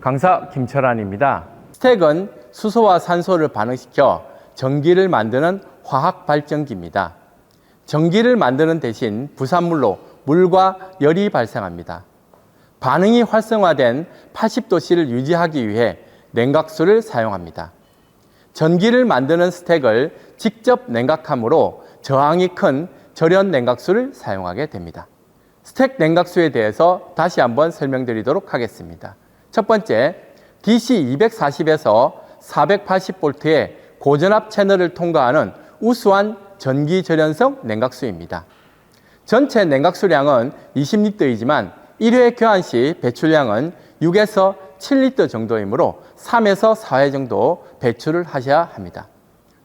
강사 김철환입니다. 스택은 수소와 산소를 반응시켜 전기를 만드는 화학 발전기입니다. 전기를 만드는 대신 부산물로 물과 열이 발생합니다. 반응이 활성화된 80도씨를 유지하기 위해 냉각수를 사용합니다. 전기를 만드는 스택을 직접 냉각함으로 저항이 큰 절연 냉각수를 사용하게 됩니다. 스택 냉각수에 대해서 다시 한번 설명드리도록 하겠습니다. 첫 번째, DC 240에서 480V의 고전압 채널을 통과하는 우수한 전기 절연성 냉각수입니다. 전체 냉각수량은 20L이지만 1회 교환 시 배출량은 6에서 7L 정도이므로 3에서 4회 정도 배출을 하셔야 합니다.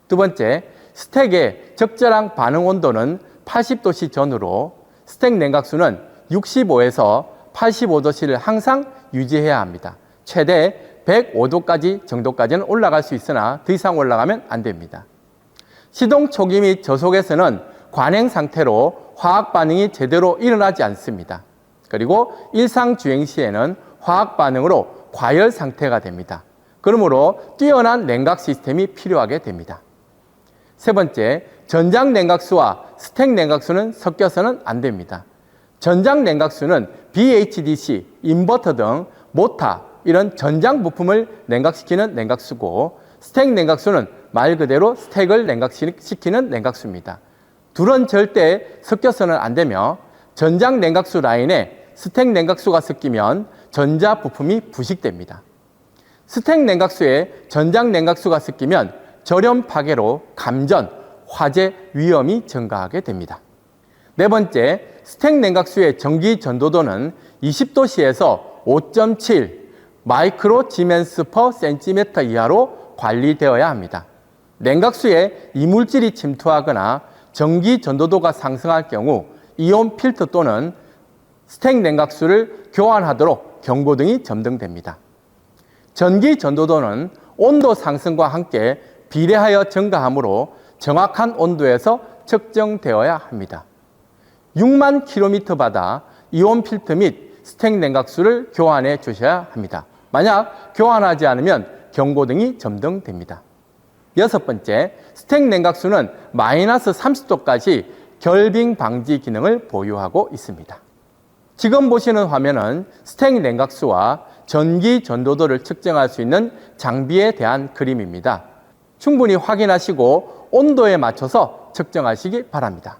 두 번째, 스택의 적절한 반응 온도는 80도씨 전후로 스택 냉각수는 65에서 85도씨를 항상 유지해야 합니다. 최대 105도까지 정도까지는 올라갈 수 있으나 더 이상 올라가면 안 됩니다. 시동 초기 및 저속에서는 관행 상태로 화학 반응이 제대로 일어나지 않습니다. 그리고 일상 주행 시에는 화학 반응으로 과열 상태가 됩니다. 그러므로 뛰어난 냉각 시스템이 필요하게 됩니다. 세 번째, 전장 냉각수와 스택 냉각수는 섞여서는 안 됩니다. 전장 냉각수는 BHDC, 인버터 등 모터, 이런 전장 부품을 냉각시키는 냉각수고, 스택 냉각수는 말 그대로 스택을 냉각시키는 냉각수입니다. 둘은 절대 섞여서는 안 되며 전장 냉각수 라인에 스택 냉각수가 섞이면 전자 부품이 부식됩니다. 스택 냉각수에 전장 냉각수가 섞이면 절연 파괴로 감전, 화재 위험이 증가하게 됩니다. 네 번째, 스택 냉각수의 전기 전도도는 20도씨에서 5.7 마이크로 지멘스 퍼 센티미터 이하로 관리되어야 합니다. 냉각수에 이물질이 침투하거나 전기 전도도가 상승할 경우 이온 필터 또는 스택 냉각수를 교환하도록 경고등이 점등됩니다. 전기 전도도는 온도 상승과 함께 비례하여 증가하므로 정확한 온도에서 측정되어야 합니다. 6만 km마다 이온 필터 및 스택 냉각수를 교환해 주셔야 합니다. 만약 교환하지 않으면 경고등이 점등됩니다. 여섯 번째, 스택 냉각수는 마이너스 30도까지 결빙 방지 기능을 보유하고 있습니다. 지금 보시는 화면은 스택 냉각수와 전기 전도도를 측정할 수 있는 장비에 대한 그림입니다. 충분히 확인하시고 온도에 맞춰서 측정하시기 바랍니다.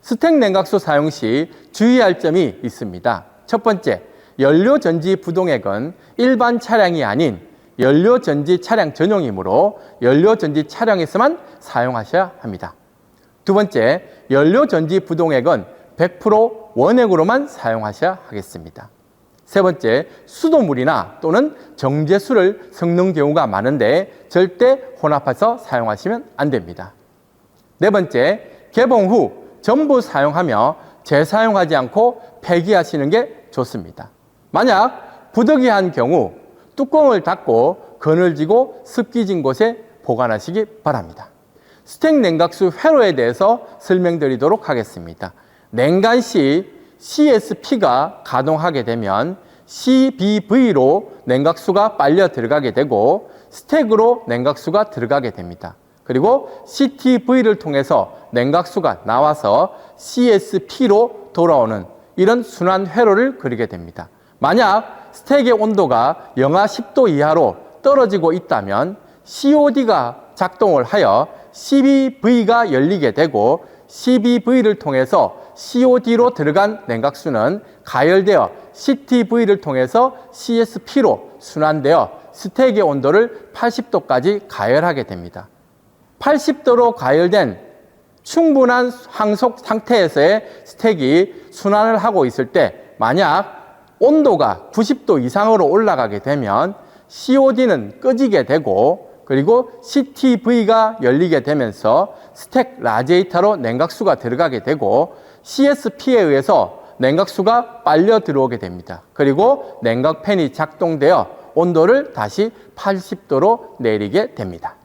스택 냉각수 사용 시 주의할 점이 있습니다. 첫 번째, 연료전지 부동액은 일반 차량이 아닌 연료전지 차량 전용이므로 연료전지 차량에서만 사용하셔야 합니다. 두 번째, 연료전지 부동액은 100% 원액으로만 사용하셔야 하겠습니다. 세 번째, 수돗물이나 또는 정제수를 섞는 경우가 많은데 절대 혼합해서 사용하시면 안 됩니다. 네 번째, 개봉 후 전부 사용하며 재사용하지 않고 폐기하시는 게 좋습니다. 만약 부득이한 경우 뚜껑을 닫고 그늘지고 습기진 곳에 보관하시기 바랍니다. 스택 냉각수 회로에 대해서 설명드리도록 하겠습니다. 냉간 시 CSP가 가동하게 되면 CBV로 냉각수가 빨려 들어가게 되고 스택으로 냉각수가 들어가게 됩니다. 그리고 CTV를 통해서 냉각수가 나와서 CSP로 돌아오는 이런 순환 회로를 그리게 됩니다. 만약 스택의 온도가 영하 10도 이하로 떨어지고 있다면 COD가 작동을 하여 CBV가 열리게 되고 CBV를 통해서 COD로 들어간 냉각수는 가열되어 CTV를 통해서 CSP로 순환되어 스택의 온도를 80도까지 가열하게 됩니다. 80도로 가열된 충분한 항속 상태에서의 스택이 순환을 하고 있을 때 만약 온도가 90도 이상으로 올라가게 되면 COD는 꺼지게 되고 그리고 CTV가 열리게 되면서 스택 라디에이터로 냉각수가 들어가게 되고 CSP에 의해서 냉각수가 빨려 들어오게 됩니다. 그리고 냉각팬이 작동되어 온도를 다시 80도로 내리게 됩니다.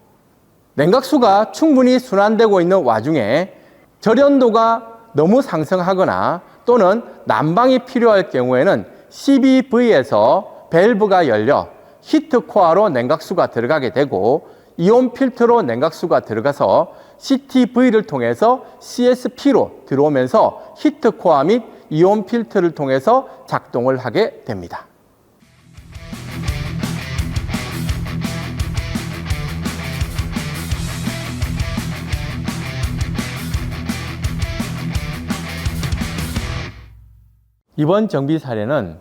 냉각수가 충분히 순환되고 있는 와중에 절연도가 너무 상승하거나 또는 난방이 필요할 경우에는 CBV에서 밸브가 열려 히트 코어로 냉각수가 들어가게 되고 이온 필터로 냉각수가 들어가서 CTV를 통해서 CSP로 들어오면서 히트 코어 및 이온 필터를 통해서 작동을 하게 됩니다. 이번 정비 사례는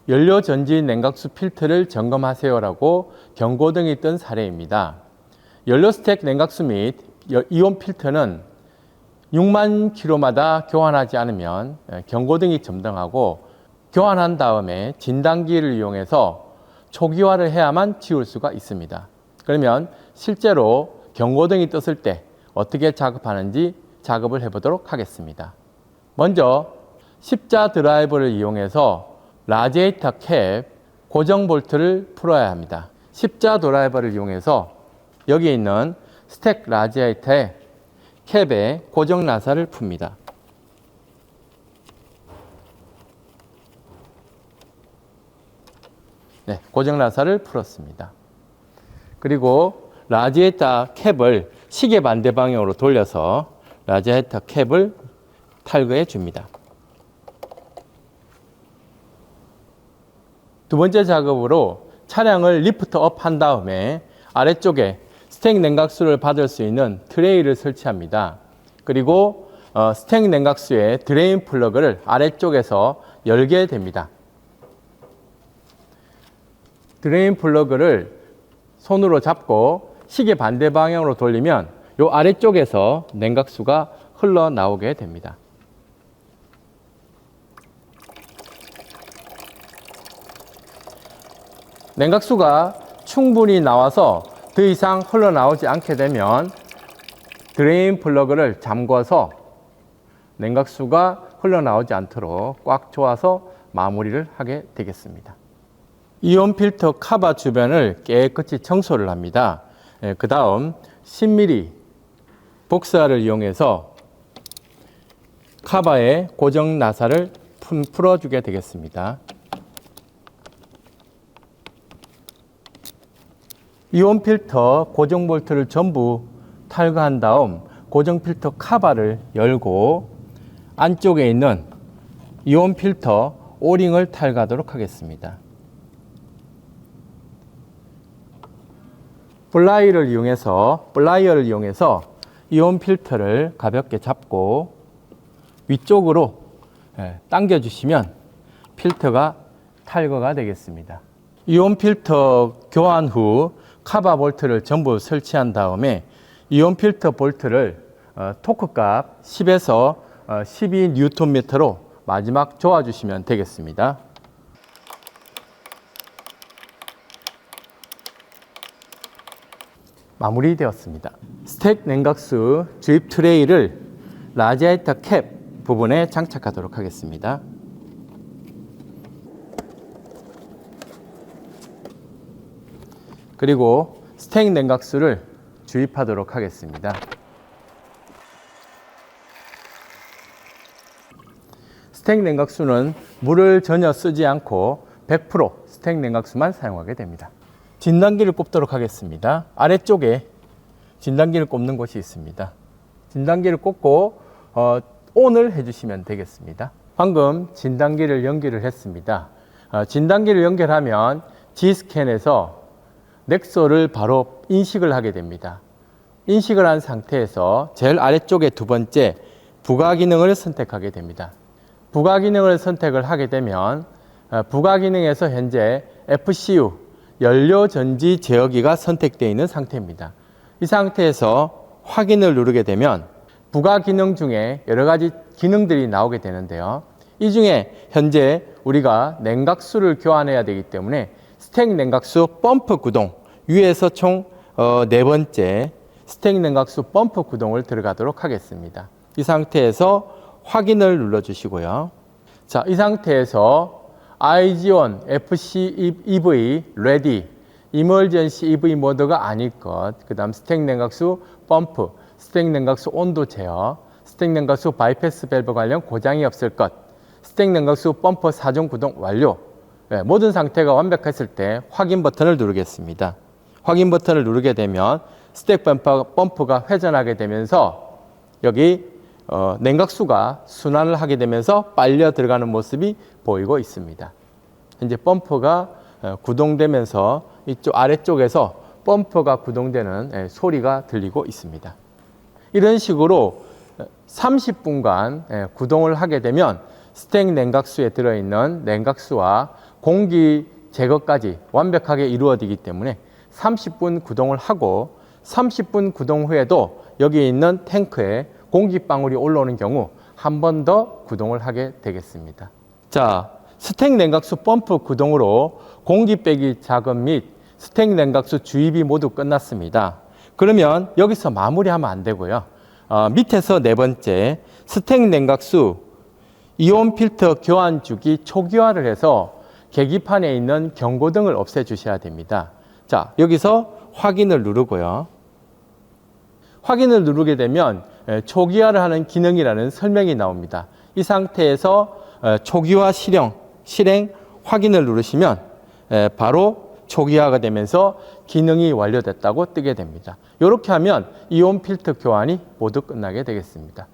연료 전지 냉각수 필터를 점검하세요라고 경고등이 뜬 사례입니다. 연료 스택 냉각수 및 이온 필터는 6만 킬로마다 교환하지 않으면 경고등이 점등하고 교환한 다음에 진단기를 이용해서 초기화를 해야만 지울 수가 있습니다. 그러면 실제로 경고등이 떴을 때 어떻게 작업하는지 작업을 해보도록 하겠습니다. 먼저 십자 드라이버를 이용해서 라디에이터 캡 고정 볼트를 풀어야 합니다. 십자 드라이버를 이용해서 여기 있는 스택 라디에이터의 캡에 고정 나사를 풉니다. 네, 고정 나사를 풀었습니다. 그리고 라디에이터 캡을 시계 반대 방향으로 돌려서 라디에이터 캡을 탈거해 줍니다. 두 번째 작업으로 차량을 리프트업 한 다음에 아래쪽에 스택 냉각수를 받을 수 있는 트레이를 설치합니다. 그리고 스택 냉각수의 드레인 플러그를 아래쪽에서 열게 됩니다. 드레인 플러그를 손으로 잡고 시계 반대 방향으로 돌리면 이 아래쪽에서 냉각수가 흘러나오게 됩니다. 냉각수가 충분히 나와서 더 이상 흘러나오지 않게 되면 드레인 플러그를 잠궈서 냉각수가 흘러나오지 않도록 꽉 조아서 마무리를 하게 되겠습니다. 이온 필터 카바 주변을 깨끗이 청소를 합니다. 그 다음 10mm 복사를 이용해서 카바의 고정 나사를 풀어주게 되겠습니다. 이온 필터 고정 볼트를 전부 탈거한 다음 고정 필터 카바를 열고 안쪽에 있는 이온 필터 오링을 탈거하도록 하겠습니다. 플라이어를 이용해서 이온 필터를 가볍게 잡고 위쪽으로 당겨주시면 필터가 탈거가 되겠습니다. 이온 필터 교환 후 카바 볼트를 전부 설치한 다음에 이온 필터 볼트를 토크 값 10에서 12Nm로 마지막 조아주시면 되겠습니다. 마무리되었습니다. 스택 냉각수 주입 트레이를 라디에이터 캡 부분에 장착하도록 하겠습니다. 그리고 스택 냉각수를 주입하도록 하겠습니다. 스택 냉각수는 물을 전혀 쓰지 않고 100% 스택 냉각수만 사용하게 됩니다. 진단기를 꼽도록 하겠습니다. 아래쪽에 진단기를 꼽는 곳이 있습니다. 진단기를 꼽고 ON을 해주시면 되겠습니다. 방금 진단기를 연결을 했습니다. 진단기를 연결하면 G스캔에서 넥소를 바로 인식을 하게 됩니다. 인식을 한 상태에서 제일 아래쪽에 두 번째 부가 기능을 선택하게 됩니다. 부가 기능을 선택을 하게 되면 부가 기능에서 현재 FCU 연료 전지 제어기가 선택되어 있는 상태입니다. 이 상태에서 확인을 누르게 되면 부가 기능 중에 여러 가지 기능들이 나오게 되는데요. 이 중에 현재 우리가 냉각수를 교환해야 되기 때문에 스택 냉각수 펌프 구동 위에서 총 4번째 스택 냉각수 펌프 구동을 들어가도록 하겠습니다. 이 상태에서 확인을 눌러 주시고요. 자, 이 상태에서 IGON FC EV Ready Emergency EV 모드가 아닐 것, 그 다음 스택 냉각수 펌프, 스택 냉각수 온도 제어, 스택 냉각수 바이패스 밸브 관련 고장이 없을 것, 스택 냉각수 펌프 사전 구동 완료, 모든 상태가 완벽했을 때 확인 버튼을 누르겠습니다. 확인 버튼을 누르게 되면 스택 펌프가 회전하게 되면서 여기 냉각수가 순환을 하게 되면서 빨려 들어가는 모습이 보이고 있습니다. 이제 펌프가 구동되면서 이쪽 아래쪽에서 펌프가 구동되는 소리가 들리고 있습니다. 이런 식으로 30분간 구동을 하게 되면 스택 냉각수에 들어있는 냉각수와 공기 제거까지 완벽하게 이루어지기 때문에 30분 구동을 하고 30분 구동 후에도 여기 있는 탱크에 공기방울이 올라오는 경우 한 번 더 구동을 하게 되겠습니다. 자, 스택 냉각수 펌프 구동으로 공기 빼기 작업 및 스택 냉각수 주입이 모두 끝났습니다. 그러면 여기서 마무리하면 안 되고요. 밑에서 네 번째 스택 냉각수 이온 필터 교환 주기 초기화를 해서 계기판에 있는 경고등을 없애 주셔야 됩니다. 자, 여기서 확인을 누르고요. 확인을 누르게 되면 초기화를 하는 기능이라는 설명이 나옵니다. 이 상태에서 초기화 실행 확인을 누르시면 바로 초기화가 되면서 기능이 완료됐다고 뜨게 됩니다. 이렇게 하면 이온 필터 교환이 모두 끝나게 되겠습니다.